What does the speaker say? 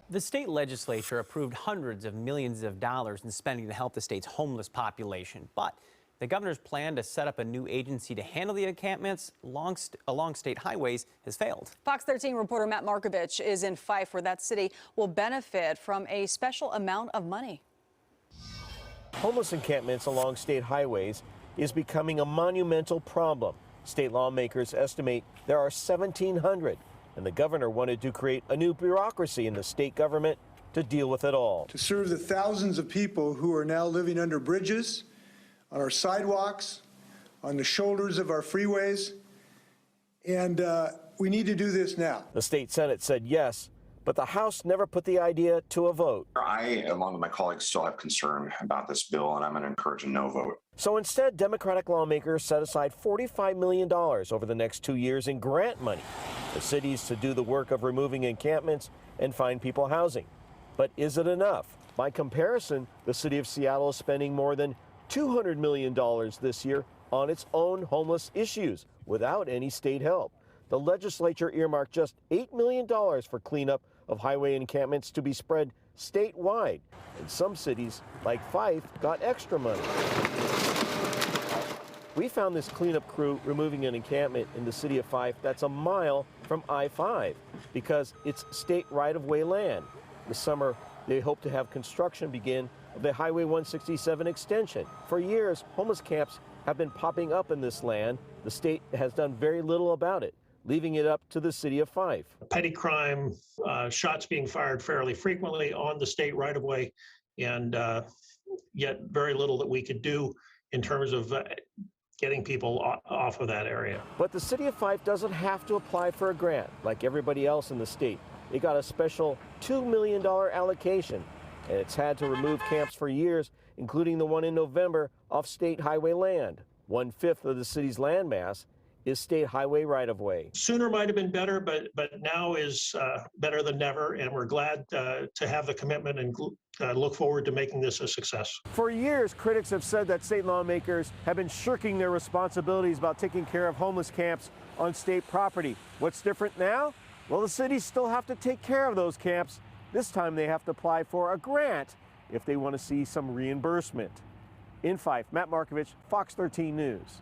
The state legislature approved hundreds of millions of dollars in spending to help the state's homeless population. But the governor's plan to set up a new agency to handle the encampments along state highways has failed. Fox 13 reporter Matt Markovich is in Fife, where that city will benefit from a special amount of money. Homeless encampments along state highways is becoming a monumental problem. State lawmakers estimate there are 1,700. And the governor wanted to create a new bureaucracy in the state government to deal with it all. To serve the thousands of people who are now living under bridges, on our sidewalks, on the shoulders of our freeways, and we need to do this now. The state Senate said yes, but the House never put the idea to a vote. I, along with my colleagues, still have concern about this bill, and I'm going to encourage a no vote. So instead, Democratic lawmakers set aside $45 million over the next 2 years in grant money for cities to do the work of removing encampments and find people housing. But is it enough? By comparison, the city of Seattle is spending more than $200 million this year on its own homeless issues without any state help. The legislature earmarked just $8 million for cleanup of highway encampments to be spread statewide. And some cities, like Fife, got extra money. We found this cleanup crew removing an encampment in the city of Fife that's a mile from I-5 because it's state right-of-way land. This summer, they hope to have construction begin of the Highway 167 extension. For years, homeless camps have been popping up in this land. The state has done very little about it, leaving it up to the city of Fife. Petty crime, shots being fired fairly frequently on the state right-of-way, and yet very little that we could do in terms of getting people off of that area. But the city of Fife doesn't have to apply for a grant like everybody else in the state. It got a special $2 million allocation, and it's had to remove camps for years, including the one in November off state highway land. 1/5 of the city's landmass is state highway right-of-way. Sooner might have been better, but now is better than never, and we're glad to have the commitment and look forward to making this a success. For years, critics have said that state lawmakers have been shirking their responsibilities about taking care of homeless camps on state property. What's different now? Well, the cities still have to take care of those camps. This time they have to apply for a grant if they want to see some reimbursement. In Fife, Matt Markovich, Fox 13 News.